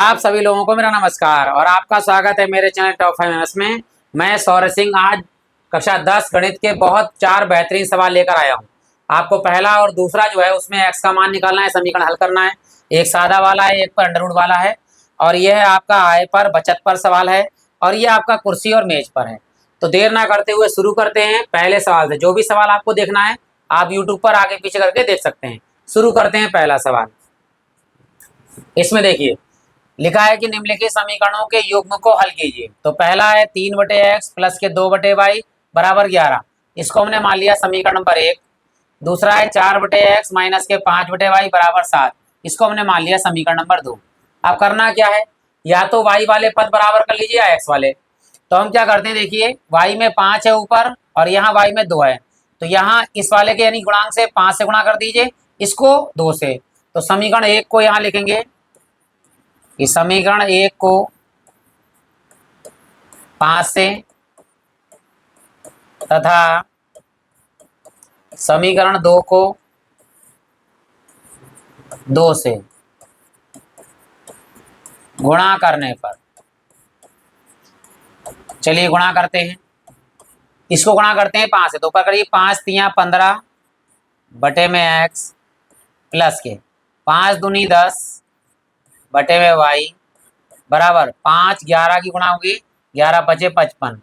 आप सभी लोगों को मेरा नमस्कार और आपका स्वागत है मेरे चैनल टॉप 5 एमएस में। मैं सौरभ सिंह आज कक्षा 10 गणित के बहुत 4 बेहतरीन सवाल लेकर आया हूं। आपको पहला और दूसरा जो है उसमें एक्स का मान निकालना है, समीकरण हल करना है। एक सादा वाला है, एक पर अंडर रूट वाला है और यह है आपका आय पर बचत पर सवाल है और ये आपका कुर्सी और मेज पर है। तो देर ना करते हुए शुरू करते हैं पहले सवाल से। जो भी सवाल आपको देखना है आप यूट्यूब पर आगे पीछे करके देख सकते हैं। शुरू करते हैं पहला सवाल। इसमें देखिए लिखा है कि निम्नलिखित समीकरणों के युग्म को हल कीजिए। तो पहला है 3/x प्लस के 2/y बराबर 11। इसको हमने मान लिया समीकरण नंबर 1। दूसरा है 4/x माइनस के 5/y बराबर 7। इसको हमने मान लिया समीकरण नंबर 2। अब करना क्या है, या तो y वाले पद बराबर कर लीजिए या x वाले। तो हम क्या करते हैं, देखिए y में 5 है ऊपर और यहाँ y में 2 है। तो यहाँ इस वाले के यानी गुणांक से 5 से गुणा कर दीजिए, इसको 2 से। तो समीकरण 1 को यहाँ लिखेंगे, इस समीकरण 1 को 5 से तथा समीकरण 2 को 2 से गुणा करने पर, चलिए गुणा करते हैं। इसको गुणा करते हैं 5 से, तो ऊपर करिए 5 तिया 15 बटे में x प्लस के 5 दूनी 10 बटे में y बराबर 5 11 की गुणा होगी 11 बचे 55।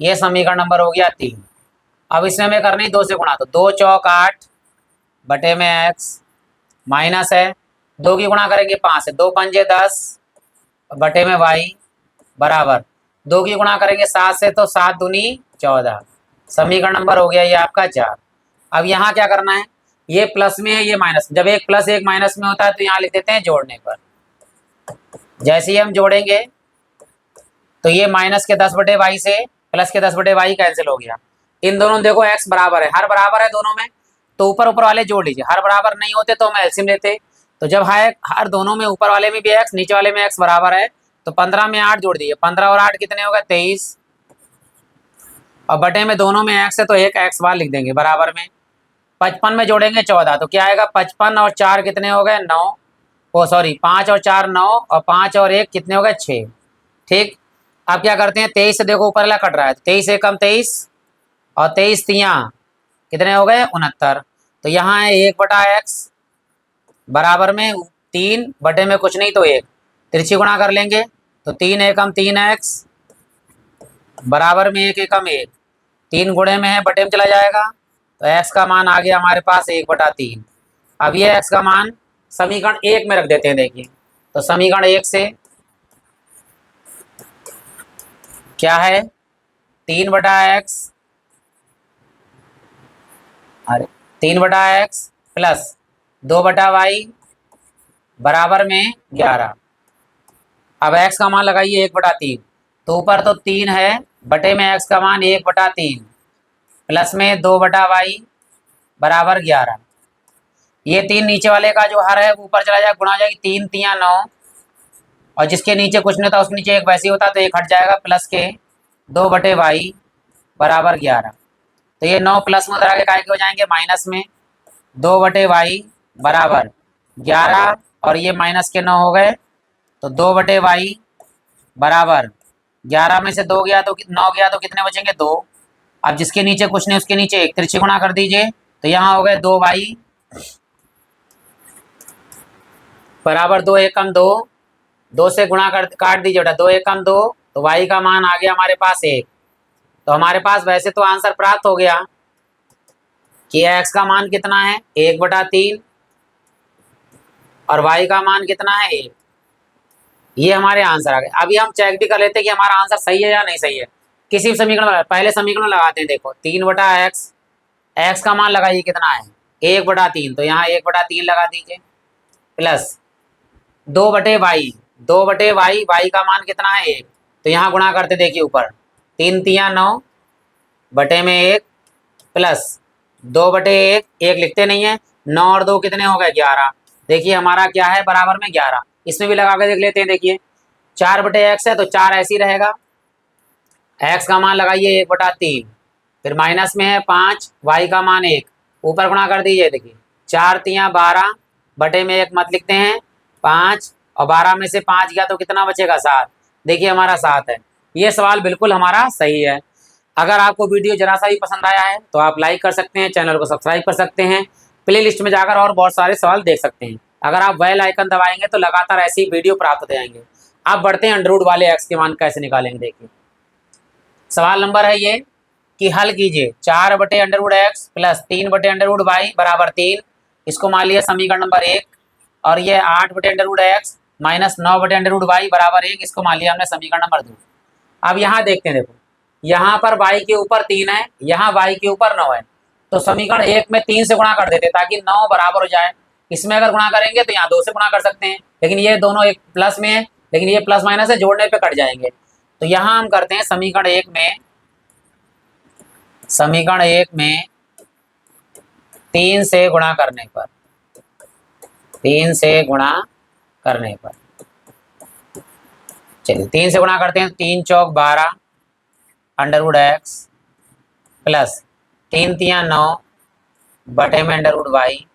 ये समीकरण नंबर हो गया 3। अब इसमें हमें करनी 2 से गुणा, तो 2 चौक 8 बटे में x माइनस है 2 की गुणा करेंगे 5 से, 2 पंजे 10 बटे में y बराबर 2 की गुणा करेंगे 7 से, तो 7 दूनी 14। समीकरण नंबर हो गया ये आपका 4। अब यहाँ क्या करना है, ये प्लस में है ये माइनस। जब एक प्लस एक माइनस में होता है तो यहाँ लिख देते हैं जोड़ने पर। जैसे ही हम जोड़ेंगे तो ये माइनस के 10/y से प्लस के 10/y कैंसिल हो गया। इन दोनों देखो x बराबर है, हर बराबर है दोनों में, तो ऊपर ऊपर वाले जोड़ लीजिए। हर बराबर नहीं होते तो हम एलसीएम लेते। तो जब है हर दोनों में, ऊपर वाले में भी x नीचे वाले में x बराबर है, तो 15 में 8 जोड़ दीजिए। 15 और 8 कितने हो गए 23, और बटे में दोनों में x है तो एक x बार लिख देंगे बराबर में। 55 में जोड़ेंगे 14, तो क्या आएगा 55 और 4 कितने हो गए 9, ओ सॉरी 5 और 4 9, और 5 और 1 कितने हो गए 6। ठीक, अब क्या करते हैं 23 से देखो ऊपर वाला कट रहा है, 23 से कम 23 और 23 तिया कितने हो गए 69। तो यहाँ है 1/x बराबर में 3 बटे में कुछ नहीं तो 1, तिरछी गुणा कर लेंगे तो 3 एकम 3x बराबर में 1 एकम 1, 3 गुणे में है बटे में चला जाएगा, तो x का मान आ गया हमारे पास 1/3। अब ये x का मान समीकरण 1 में रख देते हैं। देखिए तो समीकरण 1 से क्या है 3/x, अरे 3/x प्लस 2/y बराबर में 11। अब x का मान लगाइए 1/3, तो ऊपर तो 3 है बटे में x का मान 1/3 प्लस में 2/y बराबर 11। ये 3 नीचे वाले का जो हर है वो ऊपर चला जाएगा, गुणा हो जाएगी 3 तिया 9, और जिसके नीचे कुछ नहीं होता उसके नीचे एक वैसे ही होता तो एक हट जाएगा, प्लस के 2/y बराबर 11। तो ये 9 प्लस में उधर आगे काय के हो जाएंगे माइनस में, 2/y बराबर 11 और ये माइनस के 9 हो गए, तो 2/y बराबर 11 में से 2 गया तो 9 गया तो कितने बचेंगे 2। अब जिसके नीचे कुछ नहीं उसके नीचे एक, तिरछी गुणा कर दीजिए तो यहाँ हो गए 2y बराबर 2 एकम 2, 2 से गुणा कर काट दीजिए बेटा, 2 एकम 2, तो y का मान आ गया हमारे पास 1। तो हमारे पास वैसे तो आंसर प्राप्त हो गया कि x का मान कितना है 1/3 और y का मान कितना है 1। ये हमारे आंसर आ गए। अभी हम चेक भी कर लेते हैं कि हमारा आंसर सही है या नहीं सही है। किसी भी समीकरण में पहले समीकरण लगाते हैं, देखो 3/x, x का मान लगाइए कितना है 1/3, तो यहाँ 1/3 लगा दीजिए, प्लस 2/y, 2/y, y का मान कितना है 1, तो यहाँ गुणा करते देखिए ऊपर 3 तिया 9 बटे में 1 प्लस 2/1, 1 लिखते नहीं है, 9 और 2 कितने हो गए 11। देखिए हमारा क्या है बराबर में 11। इसमें भी लगा के देख लेते हैं। देखिए 4/x है तो 4 ऐसे ही रहेगा, x का मान लगाइए 1/3, फिर माइनस में है 5, y का मान 1, ऊपर गुणा कर दीजिए। देखिए 4 तिया 12 बटे में 1 मत लिखते हैं 5 और 12 में से 5 गया तो कितना बचेगा 7। देखिए हमारा 7 है। ये सवाल बिल्कुल हमारा सही है। अगर आपको वीडियो जरा सा भी पसंद आया है तो आप लाइक कर सकते हैं, चैनल को सब्सक्राइब कर सकते हैं, प्ले लिस्ट में जाकर और बहुत सारे सवाल देख सकते हैं। अगर आप बेल आइकन दबाएंगे तो लगातार ऐसी वीडियो प्राप्त होते जाएंगे। आप बढ़ते हैं अंडर रूट वाले एक्स के मान कैसे निकालेंगे। देखिए सवाल नंबर है ये कि हल कीजिए 4 बटे अंडर रूट एक्स प्लस 3 बटे अंडर रूट वाई बराबर 3। इसको मान लिया समीकरण नंबर 1। और ये 8 बटे अंडर रूट एक्स माइनस 9 बटे अंडर रूट वाई बराबर 1, इसको मान लिया हमने समीकरण नंबर 2। अब यहाँ देखते हैं, देखो यहाँ पर y के ऊपर 3 है, यहाँ y के ऊपर 9 है, तो समीकरण 1 में 3 से गुणा कर देते ताकि 9 बराबर हो जाए। इसमें अगर गुणा करेंगे तो यहाँ 2 से गुणा कर सकते हैं, लेकिन ये दोनों एक प्लस में है, लेकिन ये प्लस माइनस है, जोड़ने पे कट जाएंगे। तो यहाँ हम करते हैं समीकरण 1 में 3 से गुणा करने पर, 3 से गुणा करने पर, चलिए 3 से गुणा करते हैं। 3 चौक 12 अंडर रूट एक्स प्लस 3 तियाँ 9 बटे में अंडर रूट वाई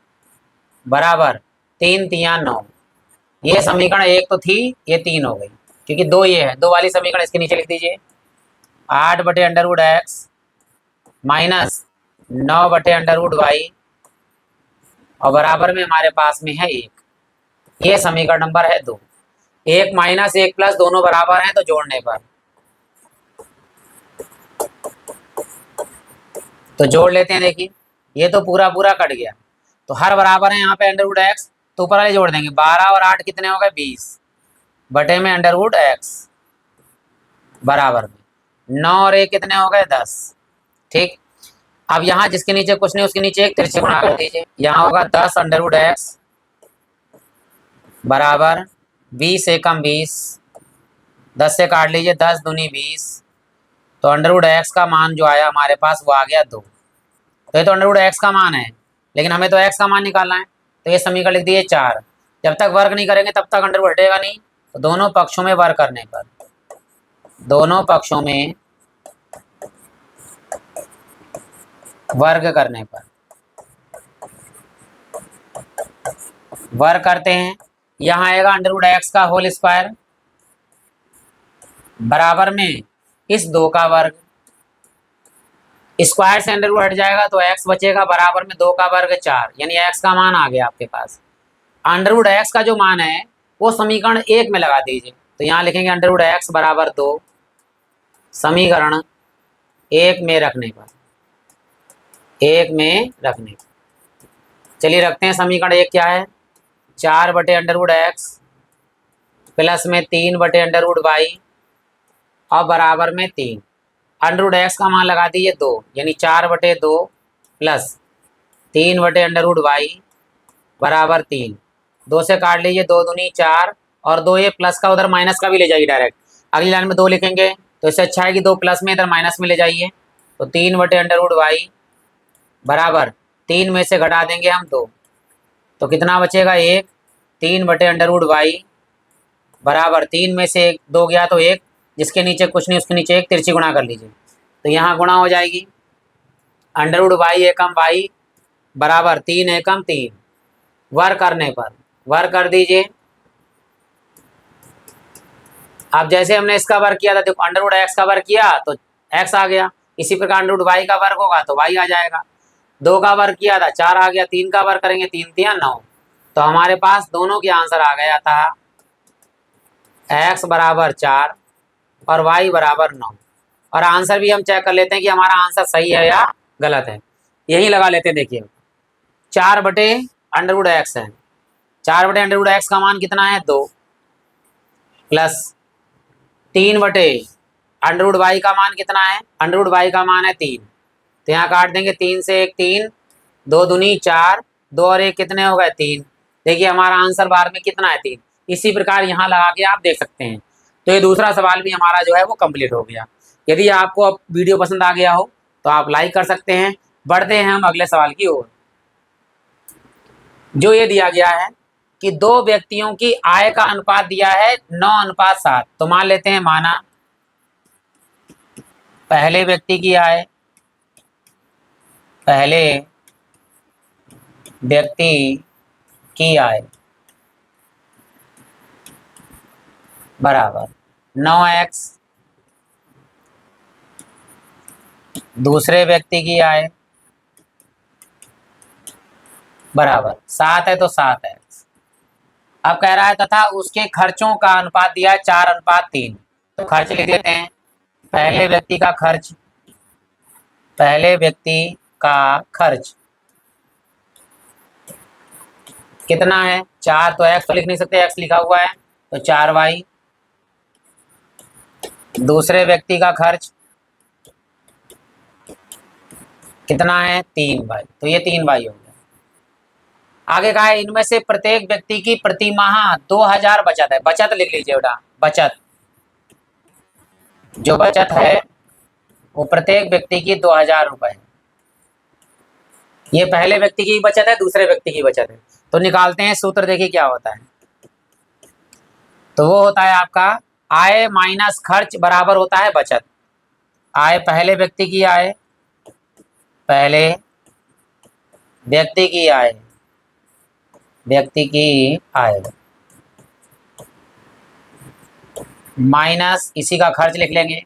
बराबर 3 तियाँ 9। ये समीकरण 1 तो थी, ये 3 हो गई क्योंकि 2 ये है। 2 वाली समीकरण इसके नीचे लिख दीजिए। 8 बटे अंडर रूट एक्स माइनस 9 बटे अंडर रूट वाई और बराबर में हमारे पास में है 1। ये समीकरण नंबर है 2। 1 माइनस 1 प्लस दोनों बराबर हैं तो जोड़ने पर, तो जोड़ लेते हैं। देखिए ये तो पूरा पूरा कट गया, तो हर बराबर है यहाँ पे अंडर रूट एक्स, तो ऊपर वाले जोड़ देंगे। 12 और 8 कितने हो गए 20 बटे में अंडर रूट एक्स बराबर में 9 और 1 कितने हो गए 10। ठीक, अब यहाँ जिसके नीचे कुछ नहीं उसके नीचे एक तिरछे गुणा कर दीजिए। यहाँ होगा 10 अंडर रूट एक्स बराबर 20 एकम 20, 10 से काट लीजिए, 10 दूनी 20, तो अंडर रूट एक्स का मान जो आया हमारे पास वो आ गया 2। तो ये तो अंडर रूट एक्स का मान है, लेकिन हमें तो एक्स का मान निकालना है, तो ये समीकरण लिख दिए 4। जब तक वर्क नहीं करेंगे तब तक अंडर रूट हटेगा नहीं, तो दोनों पक्षों में वर्क करने पर, दोनों पक्षों में वर्ग करने पर वर्क करते हैं। यहाँ आएगा अंडर रूट एक्स का होल स्क्वायर बराबर में इस 2 का वर्ग, स्क्वायर से अंडर रूट हट जाएगा तो एक्स बचेगा बराबर में 2 का वर्ग 4, यानी एक्स का मान आ गया आपके पास। अंडर रूट एक्स का जो मान है वो समीकरण 1 में लगा दीजिए, तो यहाँ लिखेंगे अंडर रूट एक्स बराबर 2 समीकरण 1 में रखने पर, 1 में रखने पर। चलिए रखते हैं समीकरण 1 क्या है, 4 बटे अंडर रूट एक्स प्लस में 3 बटे अंडर रूट वाई और बराबर में 3। अंडर रूट एक्स का मान लगा दीजिए 2, यानी 4 बटे 2 प्लस 3 बटे अंडर रूट वाई बराबर 3। 2 से काट लीजिए, 2 दूनी 4 और 2 ये प्लस का उधर माइनस का भी ले जाइए डायरेक्ट। अगली लाइन में 2 लिखेंगे तो इससे अच्छा है कि 2 प्लस में इधर माइनस में ले जाइए, तो 3 बटे अंडर रूट वाई बराबर 3 में से घटा देंगे हम 2, तो कितना बचेगा 1। 3 बटे अंडर रूट वाई बराबर 3 में से 2 गया तो 1, जिसके नीचे कुछ नहीं उसके नीचे 1 तिरछी गुणा कर लीजिए, तो यहाँ गुणा हो जाएगी। अंडर रूट वाई एकम वाई बराबर 3 एकम 3, वर्ग करने पर वर्ग कर दीजिए। अब जैसे हमने इसका वर्ग किया था, देखो अंडर रूट एक्स का वर्ग किया तो एक्स आ गया, इसी प्रकार अंडर रूट वाई का वर्ग होगा तो वाई आ जाएगा। 2 का वर्ग किया था 4 आ गया, 3 का वर्ग करेंगे 3 तिया 9, तो हमारे पास दोनों के आंसर आ गया था एक्स बराबर 4 और वाई बराबर 9। और आंसर भी हम चेक कर लेते हैं कि हमारा आंसर सही है या गलत है, यही लगा लेते हैं। देखिए 4 बटे अंडर रूट एक्स है, 4 बटे अंडर रूट एक्स का मान कितना है 2 प्लस 3 बटे अंडर रूट वाई का मान कितना है, अंडर रूट वाई का मान है 3, तो यहाँ काट देंगे 3 से 1 3, 2 दूनी 4, 2 और 1 कितने हो गए 3। देखिए हमारा आंसर बार में कितना है 3। इसी प्रकार यहाँ लगा के आप देख सकते हैं। तो ये दूसरा सवाल भी हमारा जो है वो कंप्लीट हो गया। यदि आपको अब वीडियो पसंद आ गया हो तो आप लाइक कर सकते हैं। बढ़ते हैं हम अगले सवाल की ओर, जो ये दिया गया है कि 2 व्यक्तियों की आय का अनुपात दिया है 9:7। तो मान लेते हैं, माना पहले व्यक्ति की आय, पहले व्यक्ति की आय बराबर 9x दूसरे व्यक्ति की आय बराबर 7 है तो 7x। अब कह रहा है तथा उसके खर्चों का अनुपात दिया है 4:3। तो खर्च लिख देते हैं। पहले व्यक्ति का खर्च, पहले व्यक्ति का खर्च कितना है 4, तो x तो लिख नहीं सकते, x लिखा हुआ है तो 4y। दूसरे व्यक्ति का खर्च कितना है 3y, तो ये 3y हो गया। आगे कहा है इनमें से प्रत्येक व्यक्ति की प्रति माह 2000 बचत है। बचत लिख लीजिए बेटा, बचत, जो बचत है वो प्रत्येक व्यक्ति की 2000 रुपए। ये पहले व्यक्ति की बचत है, दूसरे व्यक्ति की बचत है। तो निकालते हैं सूत्र, देखिए क्या होता है। तो वो होता है आपका आय माइनस खर्च बराबर होता है बचत। आय पहले व्यक्ति की आय, पहले व्यक्ति की आय, व्यक्ति की आय माइनस इसी का खर्च लिख लेंगे,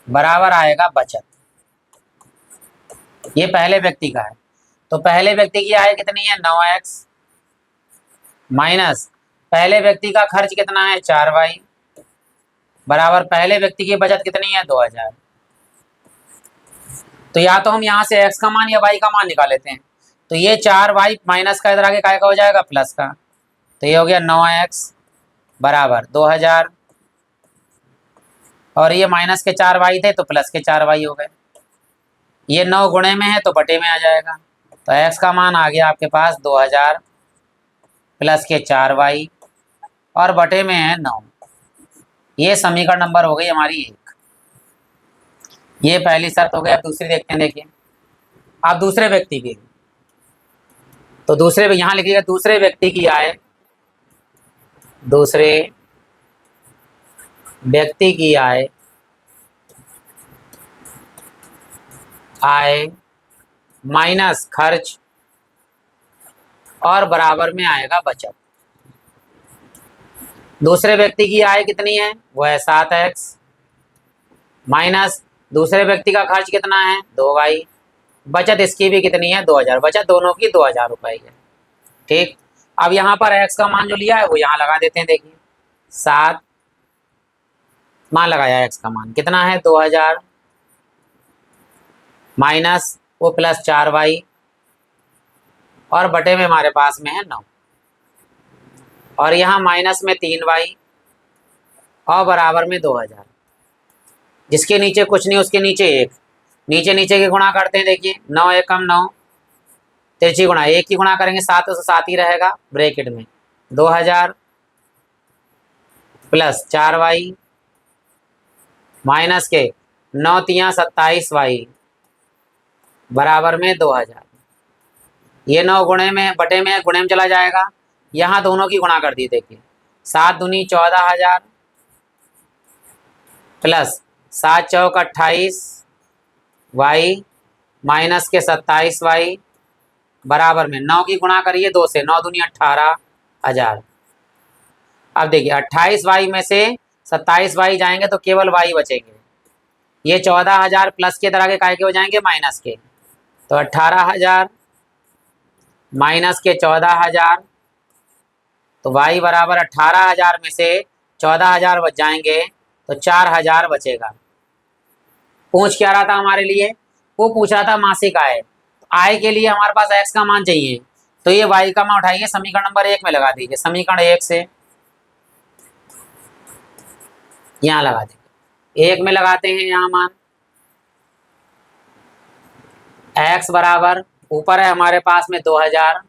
बराबर आएगा बचत। ये पहले व्यक्ति का है, तो पहले व्यक्ति की आय कितनी है 9x माइनस पहले व्यक्ति का खर्च कितना है 4y बराबर पहले व्यक्ति की बचत कितनी है 2000। तो या तो हम यहाँ से x का मान या y का मान निकाल लेते हैं। तो ये 4y माइनस का इधर आगे काय का हो जाएगा प्लस का, तो ये हो गया 9x बराबर 2000 और ये माइनस के 4y थे तो प्लस के 4y हो गए। ये 9 गुणे में है तो बटे में आ जाएगा, तो x का मान आ गया आपके पास 2000 प्लस के 4y और बटे में है 9। ये समीकरण नंबर हो गई हमारी 1। ये पहली शर्त हो गई। अब दूसरी देखते हैं, देखिए अब दूसरे व्यक्ति की, तो दूसरे यहाँ लिखिएगा दूसरे व्यक्ति की आय, दूसरे व्यक्ति की आय, आय माइनस खर्च और बराबर में आएगा बचत। दूसरे व्यक्ति की आय कितनी है वो है 7x माइनस दूसरे व्यक्ति का खर्च कितना है 2y, बचत इसकी भी कितनी है 2000, बचत दोनों की 2000 रुपए है। ठीक, अब यहाँ पर x का मान जो लिया है वो यहाँ लगा देते हैं। देखिए 7 मान लगाया, x का मान कितना है 2000 माइनस वो प्लस 4y और बटे में हमारे पास में है 9 और यहाँ माइनस में 3y और बराबर में 2000। जिसके नीचे कुछ नहीं उसके नीचे 1, नीचे नीचे के गुणा करते हैं। देखिए 9 एकम 9, तिरछी गुणा 1 की गुणा करेंगे 7 तो 7 ही रहेगा ब्रैकेट में 2000 प्लस 4y माइनस के 9 तियाँ 27y बराबर में 2000। ये 9 गुणे में बटे में गुणे में चला जाएगा, यहाँ दोनों की गुणा कर दी। देखिए 7 दूनी 14000 प्लस 7 चौक 28y माइनस के 27y बराबर में 9 की गुणा करिए 2 से, 9 दूनी 18000। अब देखिए 28y में से 27y जाएंगे तो केवल y बचेंगे। ये 14000 प्लस के तरह के काय के हो जाएंगे माइनस के, तो 18000 माइनस के 14000 तो y बराबर 18000 में से 14000 बच जाएंगे तो 4000 बचेगा। पूछ क्या रहा था हमारे लिए, वो पूछ रहा था मासिक आय। आय के लिए हमारे पास x का मान चाहिए, तो ये y का मान उठाइए समीकरण नंबर 1 में लगा दीजिए। समीकरण 1 से यहाँ लगा देंगे, 1 में लगाते हैं यहाँ मान x बराबर ऊपर है हमारे पास में 2000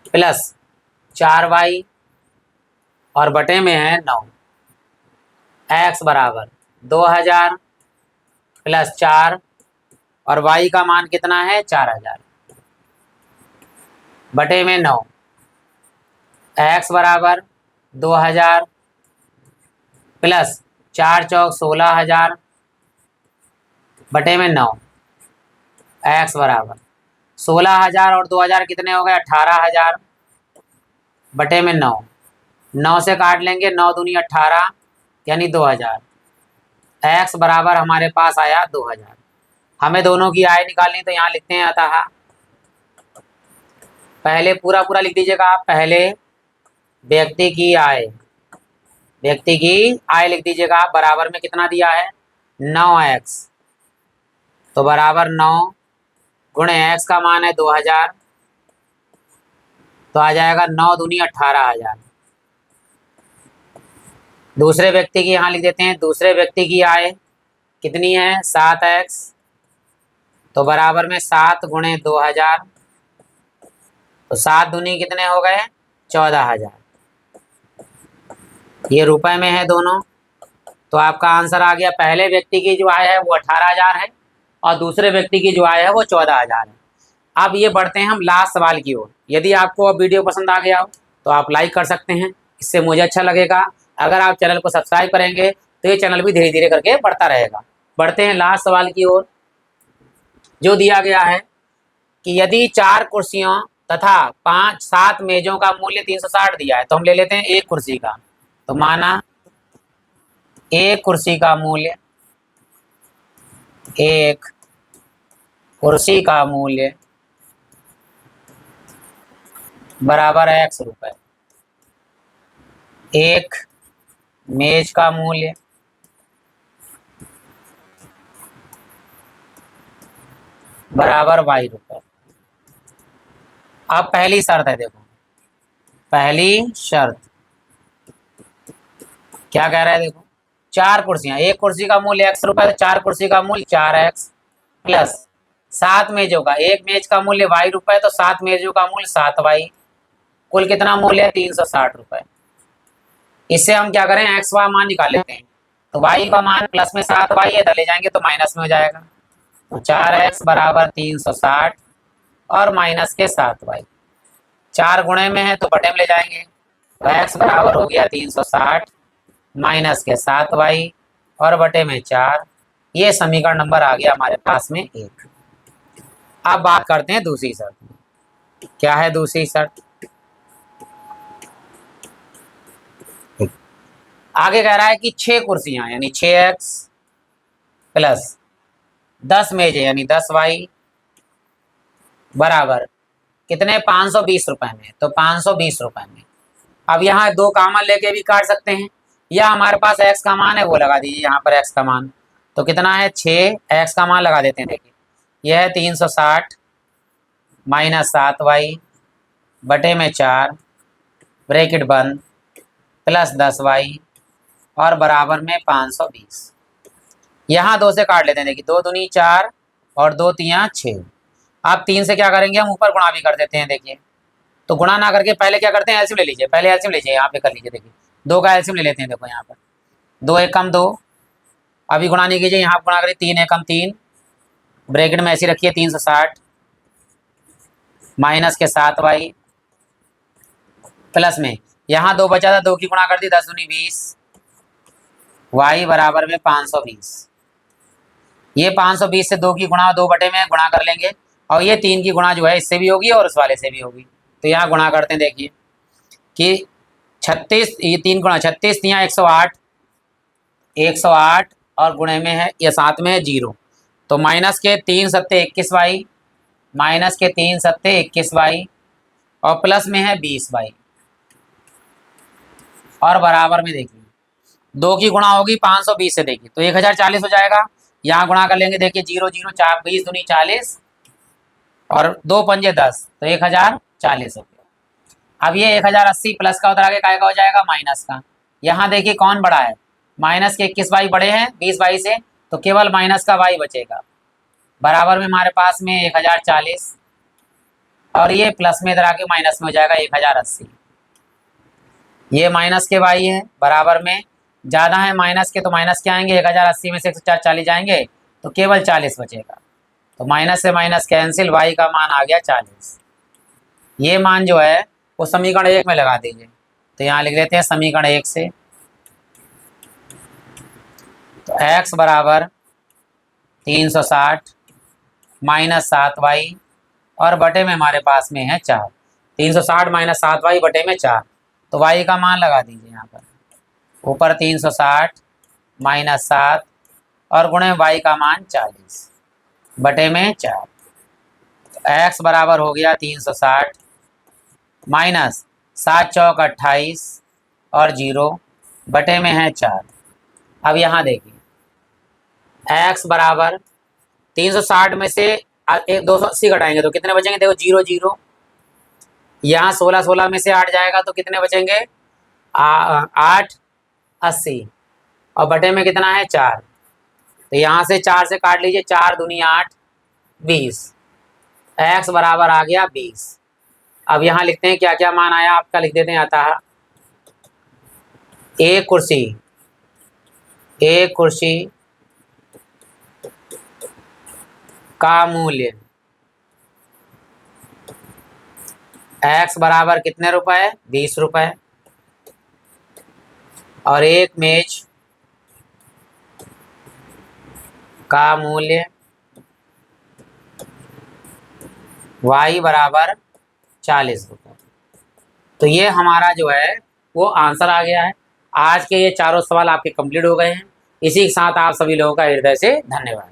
प्लस 4y और बटे में है 9। x बराबर 2000 प्लस 4 और y का मान कितना है 4000 बटे में 9। x बराबर 2000 प्लस 4 चौक 16000 बटे में 9। x बराबर 16000 और 2000 कितने हो गए 18000 बटे में 9। 9 से काट लेंगे, 9 दूनी 18 यानी 2000। x बराबर हमारे पास आया 2000। हमें दोनों की आय निकालनी, तो यहाँ लिखते हैं अतः पहले पूरा पूरा लिख दीजिएगा आप। पहले व्यक्ति की आय, व्यक्ति की आय लिख दीजिएगा आप। बराबर में कितना दिया है 9x, तो बराबर 9 गुणे x का मान है 2000, तो आ जाएगा 9 दूनी 18,000। दूसरे व्यक्ति की यहाँ लिख देते हैं। दूसरे व्यक्ति की आय कितनी है 7x, तो बराबर में 7 गुणे 2000, तो 7 दूनी कितने हो गए 14,000। ये रुपए में है दोनों, तो आपका आंसर आ गया। पहले व्यक्ति की जो आय है वो 18,000 है और दूसरे व्यक्ति की जो आय है वो 14,000 है। अब ये बढ़ते हैं हम लास्ट सवाल की ओर। यदि आपको अब वीडियो पसंद आ गया हो तो आप लाइक कर सकते हैं, इससे मुझे अच्छा लगेगा। अगर आप चैनल को सब्सक्राइब करेंगे तो ये चैनल भी धीरे धीरे करके बढ़ता रहेगा। बढ़ते हैं लास्ट सवाल की ओर, जो दिया गया है कि यदि 4 कुर्सियों तथा 7 मेजों का मूल्य 360 दिया है, तो हम ले लेते हैं एक कुर्सी का। तो माना एक कुर्सी का मूल्य, एक कुर्सी का मूल्य बराबर है x रुपए। एक मेज का मूल्य बराबर y रुपए। अब पहली शर्त है, देखो पहली शर्त क्या कह रहा है, देखो 4 कुर्सियां, एक कुर्सी का मूल्य x रुपए, तो 4 कुर्सी का मूल्य 4x प्लस 7 मेजों का, एक मेज का मूल्य y रुपए, तो 7 मेजों का मूल्य 7y, कुल कितना मूल्य है 360 रुपए। इससे हम क्या करें x का मान निकाल लेते हैं। तो y का मान प्लस में 7y है, तो ले जाएंगे तो माइनस में हो जाएगा। तो 4x बराबर 360 और माइनस के 7y, 4 गुणे में है तो बटे में ले जाएंगे, तो x बराबर हो गया 360 माइनस के 7y और बटे में 4। ये समीकरण नंबर आ गया हमारे पास में 1। अब बात करते हैं दूसरी शर्त। क्या है दूसरी शर्त, आगे कह रहा है कि 6 कुर्सियां यानी 6x प्लस 10 मेज यानी 10y बराबर कितने 520 रुपए में, तो 520 रुपए में। अब यहाँ 2 कॉमन लेके भी काट सकते हैं, या हमारे पास x का मान है वो लगा दीजिए यहाँ पर। x का मान तो कितना है 6, x का मान लगा देते हैं। देखिए यह है 360 माइनस 7y बटे में 4 ब्रैकेट बंद प्लस 10y और बराबर में 520। यहाँ 2 से काट लेते हैं। देखिए 2 दूनी 4 और 2 तियाँ 6। अब 3 से क्या करेंगे हम ऊपर गुणा भी कर देते हैं। देखिए तो गुणा ना करके पहले क्या करते हैं एलसीएम ले लीजिए, पहले एलसीएम लीजिए, यहाँ पे कर लीजिए। देखिए 2 का एलसीएम ले लेते हैं। देखो यहाँ पर 2 एकम 2, अभी गुणा नहीं कीजिए, यहाँ गुणा करिए 3 एकम 3, ब्रैकेट में ऐसी रखिए 360 माइनस के 7y प्लस में यहाँ 2 बचा था, 2 की गुणा कर दी 10 दूनी 20, y बराबर में 520। ये 520 से 2 की गुणा 2 बटे में गुणा कर लेंगे, और ये 3 की गुणा जो है इससे भी होगी और उस वाले से भी होगी। तो यहाँ गुणा करते हैं। देखिए कि 36, ये 3 गुणा 36 यहाँ 108, 108 और गुणे में है ये साथ में है 0, तो माइनस के 3 सत्ते 21y, माइनस के 3 सत्ते 21y और प्लस में है 20y और बराबर में देखिए 2 की गुणा होगी 520 से, देखिए तो 1040 हो जाएगा। यहाँ गुणा कर लेंगे, देखिए 0 0 4 20 दूनी 40 और 2 पंजे 10, तो 1040 हो गया। अब ये 1080 प्लस का उधर आगे काय का हो जाएगा माइनस का। यहाँ देखिए कौन बड़ा है, माइनस के 21y बड़े हैं 20y से, तो केवल माइनस का y बचेगा। बराबर में हमारे पास में 1040 और ये प्लस में इधर आके माइनस में हो जाएगा 1080। ये माइनस के y है, बराबर में ज़्यादा है माइनस के, तो माइनस के आएंगे 1080 में से 140 जाएंगे तो केवल 40 बचेगा। तो माइनस से माइनस कैंसिल, y का मान आ गया 40। ये मान जो है वो समीकरण 1 में लगा दीजिए। तो यहाँ लिख लेते हैं समीकरण 1 से, तो x बराबर 360 माइनस 7y और बटे में हमारे पास में है 4। 360 माइनस 7y बटे में 4, तो y का मान लगा दीजिए यहाँ पर, ऊपर 360 माइनस 7 और गुणे y का मान 40 बटे में 4। तो x बराबर हो गया 360 माइनस 7 चौक 28 और 0 बटे में है 4। अब यहाँ देखिए x बराबर 360 में से 280 घटाएंगे तो कितने बचेंगे, देखो 0 0, यहाँ 16 16 में से 8 जाएगा तो कितने बचेंगे 8 80 और बटे में कितना है 4, तो यहाँ से 4 से काट लीजिए, 4 दूनी 8 20, x बराबर आ गया 20। अब यहाँ लिखते हैं क्या क्या मान आया आपका, लिख देते हैं। आता है एक कुर्सी का मूल्य x बराबर कितने रुपए, 20 रुपए, और एक मेज का मूल्य y बराबर 40 रुपए। तो ये हमारा जो है वो आंसर आ गया है। आज के ये चारों सवाल आपके कंप्लीट हो गए हैं। इसी के साथ आप सभी लोगों का हृदय से धन्यवाद।